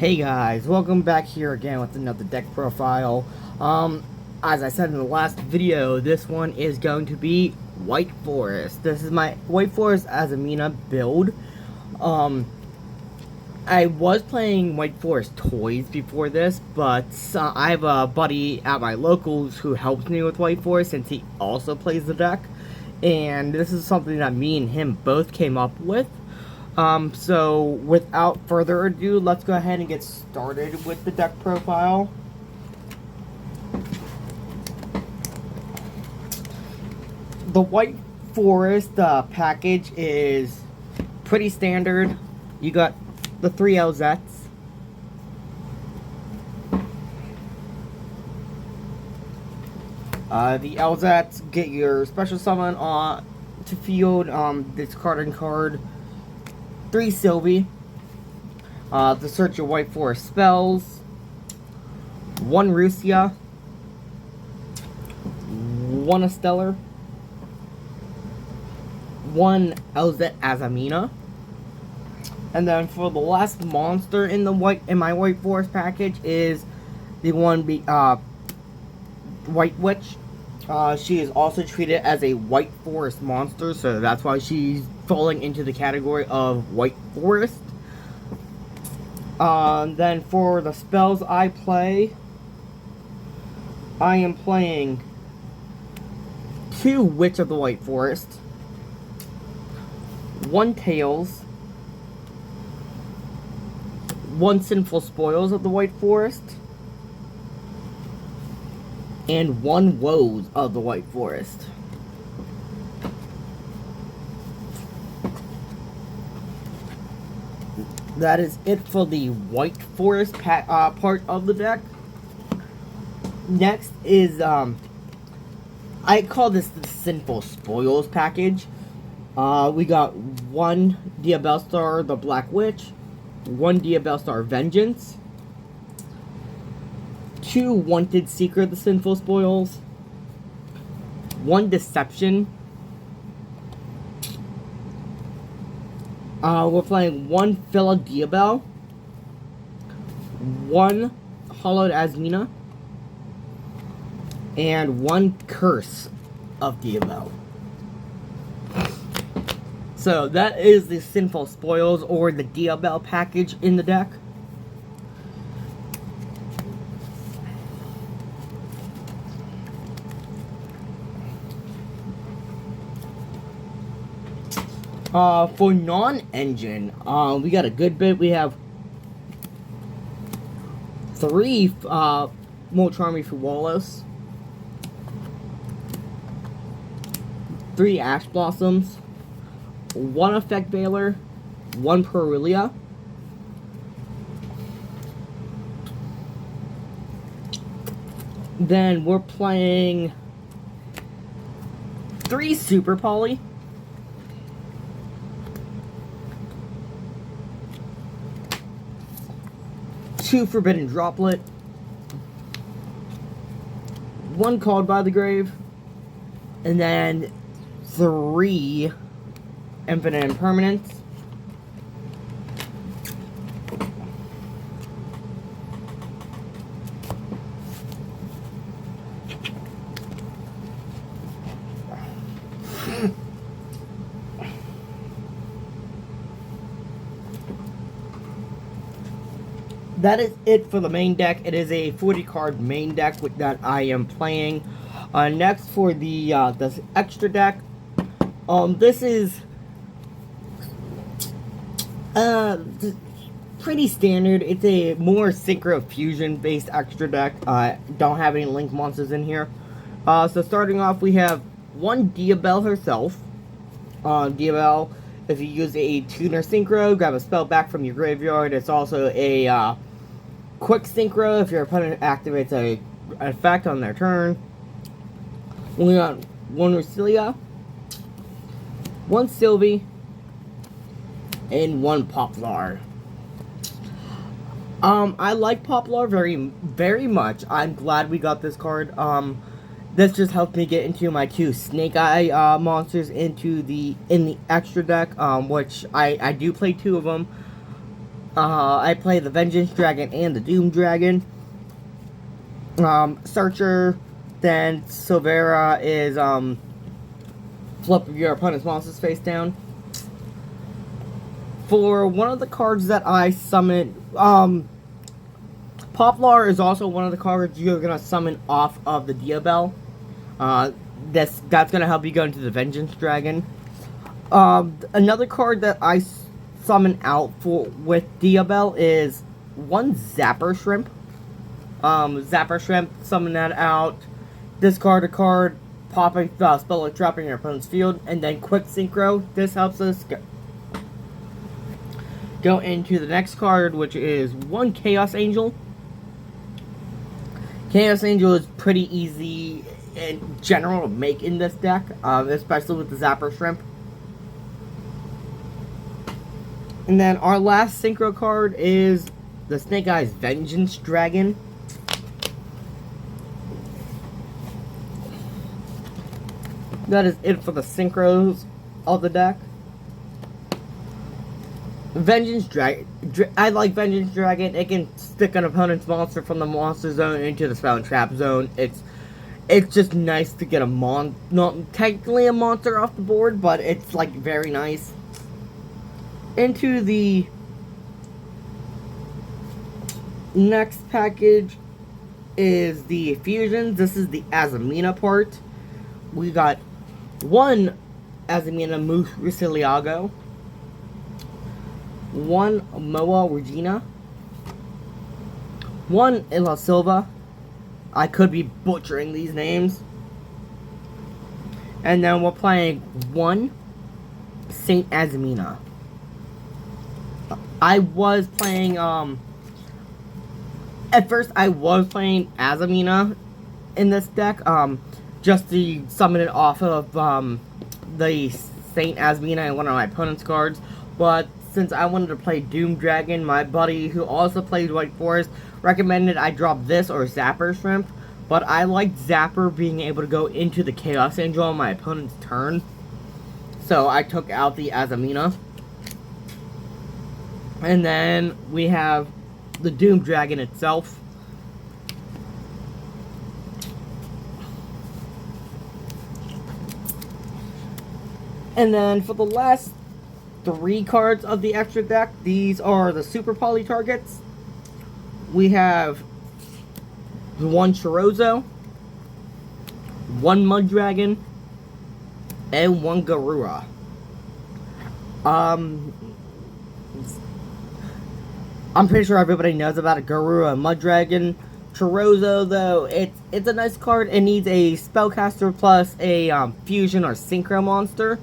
Hey guys, welcome back here again with another deck profile. As I said in the last video, this one is going to be White Forest. This is my White Forest Azamina build. I was playing White Forest toys before this, but I have a buddy at my locals who helps me with White Forest since he also plays the deck. And this is something that me and him both came up with. So without further ado, let's go ahead and get started with the deck profile. The White Forest package is pretty standard. You got the 3 LZs. The LZs get your special summon on to field, discarding card. 3 Sylvie, to search your White Forest spells, 1 Rusia, 1 Esteller, 1 LZ Azamina, and then for the last monster in my White Forest package is the one White Witch. She is also treated as a White Forest monster, so that's why she's falling into the category of White Forest. Then for the spells I play, I am playing 2 Witch of the White Forest, 1 Tails, 1 Sinful Spoils of the White Forest, and 1 Woes of the White Forest. That is it for the White Forest part of the deck. Next is, I call this the Sinful Spoils package. We got 1 Diabellstar the Black Witch, 1 Diabellstar Vengeance, 2 Wanted Seeker the Sinful Spoils, 1 Deception. We're playing 1 Phila Diabell, 1 Hollowed Azamina, and 1 Curse of Diabell. So that is the Sinful Spoils or the Diabell package in the deck. For non-engine, we got a good bit. We have 3 Molcharmy Fuwalos, 3 Ash Blossoms, 1 Effect Veiler, 1 Perulia, then we're playing 3 Super Poly, 2 Forbidden Droplet, 1 Called by the Grave, and then 3 Infinite Impermanence. That is it for the main deck. It is a 40 card main deck that I am playing. Next for the this extra deck. This is pretty standard. It's a more Synchro Fusion based extra deck. Don't have any Link monsters in here. So starting off, we have 1 Diabell herself. Diabell, if you use a Tuner Synchro, grab a spell back from your graveyard. It's also a quick Synchro if your opponent activates an effect on their turn. We got 1 Rusilia, 1 Sylvie, and 1 Poplar. I like Poplar very much. I'm glad we got this card. This just helped me get into my 2 Snake Eye monsters in the extra deck, which I do play 2 of them. I play the Vengeance Dragon and the Doom Dragon. Searcher, then Silvera is flip your opponent's monsters face down. For one of the cards that I summon, Poplar is also one of the cards you're gonna summon off of the Diabell. That's gonna help you go into the Vengeance Dragon. Another card that I summon out for with Diabell is one Zapper Shrimp. Zapper Shrimp, summon that out, discard a card, pop a spell like dropping your opponent's field, and then quick synchro. This helps us go into the next card, which is one Chaos Angel. Chaos Angel is pretty easy in general to make in this deck, especially with the Zapper Shrimp. And then our last synchro card is the Snake Eyes Vengeance Dragon. That is it for the synchros of the deck. Vengeance Dragon. I like Vengeance Dragon. It can stick an opponent's monster from the monster zone into the spell and trap zone. It's just nice to get not technically a monster off the board, but it's like very nice. Into the next package is the fusions. This is the Azamina part. We got one Azamina Musiliago, one Moa Regina, one Illa Silva. I could be butchering these names. And then we're playing one Saint Azamina. I was playing, at first I was playing Azamina in this deck, just to summon it off of, the Saint Azamina in one of my opponent's cards, but since I wanted to play Doom Dragon, my buddy who also plays White Forest recommended I drop this or Zapper Shrimp, but I liked Zapper being able to go into the Chaos Angel on my opponent's turn, so I took out the Azamina. And then we have the Doom Dragon itself. And then for the last 3 cards of the extra deck, these are the Super Poly targets. We have one Chorozo, one Mud Dragon, and one Garura. I'm pretty sure everybody knows about a Garura and Mud Dragon. Chorozo, though, it's a nice card. It needs a Spellcaster plus a Fusion or Synchro monster.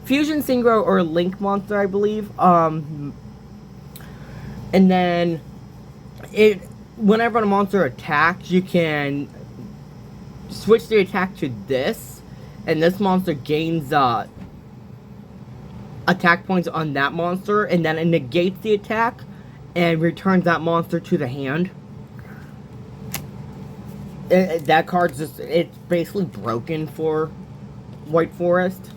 Fusion, Synchro, or Link monster, I believe. And then, whenever a monster attacks, you can switch the attack to this. And this monster gains attack points on that monster. And then it negates the attack and returns that monster to the hand. That card's just, it's basically broken for White Forest.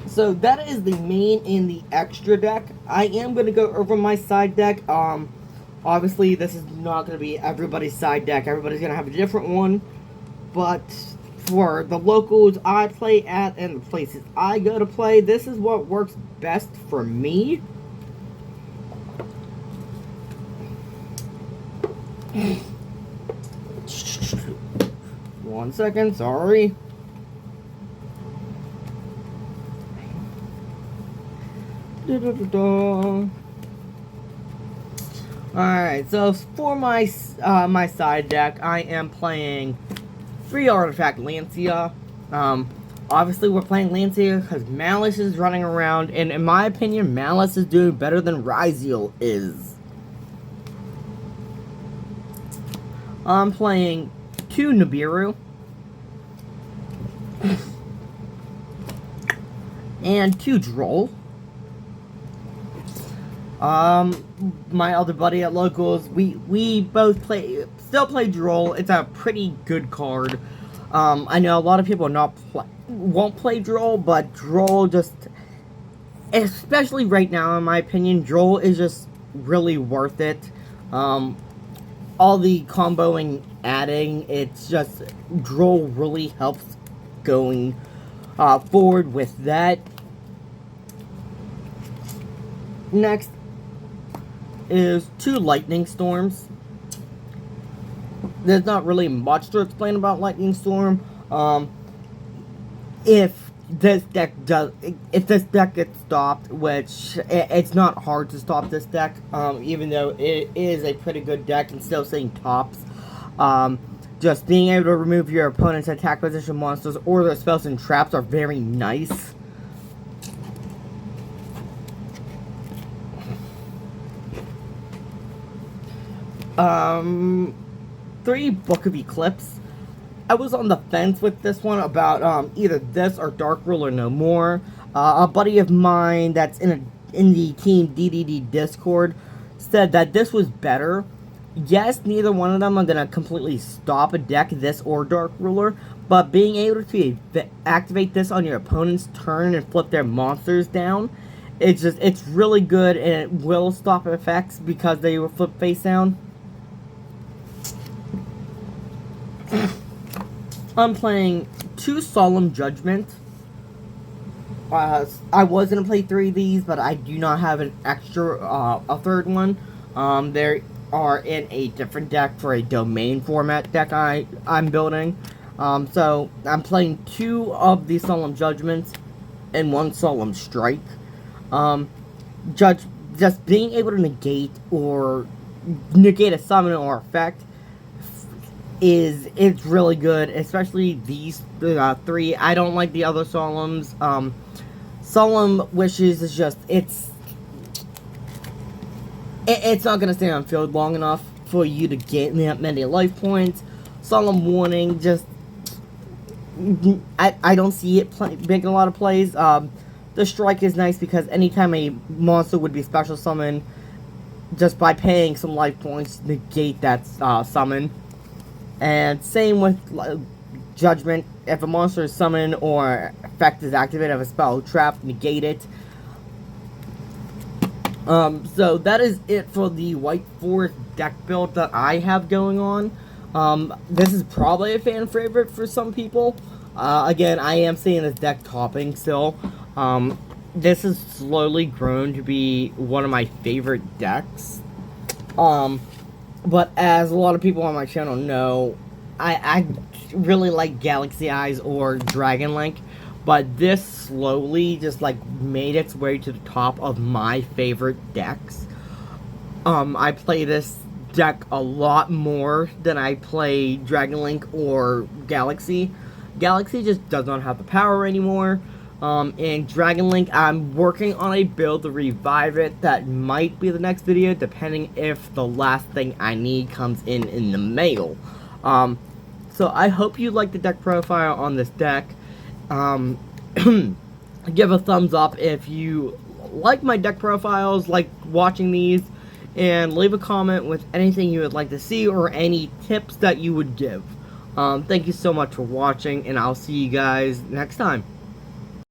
So that is the main in the extra deck. I am going to go over my side deck. Obviously this is not going to be everybody's side deck. Everybody's going to have a different one. But for the locals I play at and the places I go to play, this is what works best for me. One second, sorry. Alright, so for my my side deck, I am playing 3 Artifact Lancia. Obviously we're playing Lancia because Malice is running around, and in my opinion, Malice is doing better than Ryziel is. I'm playing 2 Nibiru and 2 Droll. My other buddy at Locals, we both still play Droll. It's a pretty good card. I know a lot of people won't play Droll, but Droll just especially right now, in my opinion, Droll is just really worth it. All the comboing, adding, it's just, Droll really helps going forward with that. Next is 2 Lightning Storms. There's not really much to explain about Lightning Storm. If this deck gets stopped, which it's not hard to stop this deck, even though it is a pretty good deck and still seeing tops. Just being able to remove your opponent's attack position monsters or their spells and traps are very nice. Three, Book of Eclipse. I was on the fence with this one about either this or Dark Ruler No More. A buddy of mine that's in the Team DDD Discord said that this was better. Yes, neither one of them are going to completely stop a deck, this or Dark Ruler, but being able to activate this on your opponent's turn and flip their monsters down, it's really good, and it will stop effects because they will flip face down. I'm playing 2 Solemn Judgment. I was going to play 3 of these, but I do not have an extra, a third one. They are in a different deck for a domain format deck I'm building. So I'm playing 2 of the Solemn Judgments and 1 Solemn Strike. Just being able to negate a summon or effect it's really good, especially these 3. I don't like the other Solemns. Solemn Wishes is just, it's not going to stay on field long enough for you to get that many life points. Solemn Warning, just, I don't see it making a lot of plays. The Strike is nice because anytime a monster would be special summoned, just by paying some life points, negate that summon. And same with Judgment. If a monster is summoned or effect is activated, if a spell trap, negate it. So that is it for the White Forest deck build that I have going on. This is probably a fan favorite for some people. Again, I am seeing this deck topping still. This has slowly grown to be one of my favorite decks. But as a lot of people on my channel know, I really like Galaxy Eyes or Dragon Link, but this slowly just like made its way to the top of my favorite decks. I play this deck a lot more than I play Dragon Link or Galaxy. Galaxy just does not have the power anymore. In Dragon Link, I'm working on a build to revive it. That might be the next video, depending if the last thing I need comes in the mail. So I hope you like the deck profile on this deck. Give a thumbs up if you like my deck profiles, like watching these, and leave a comment with anything you would like to see or any tips that you would give. Thank you so much for watching, and I'll see you guys next time.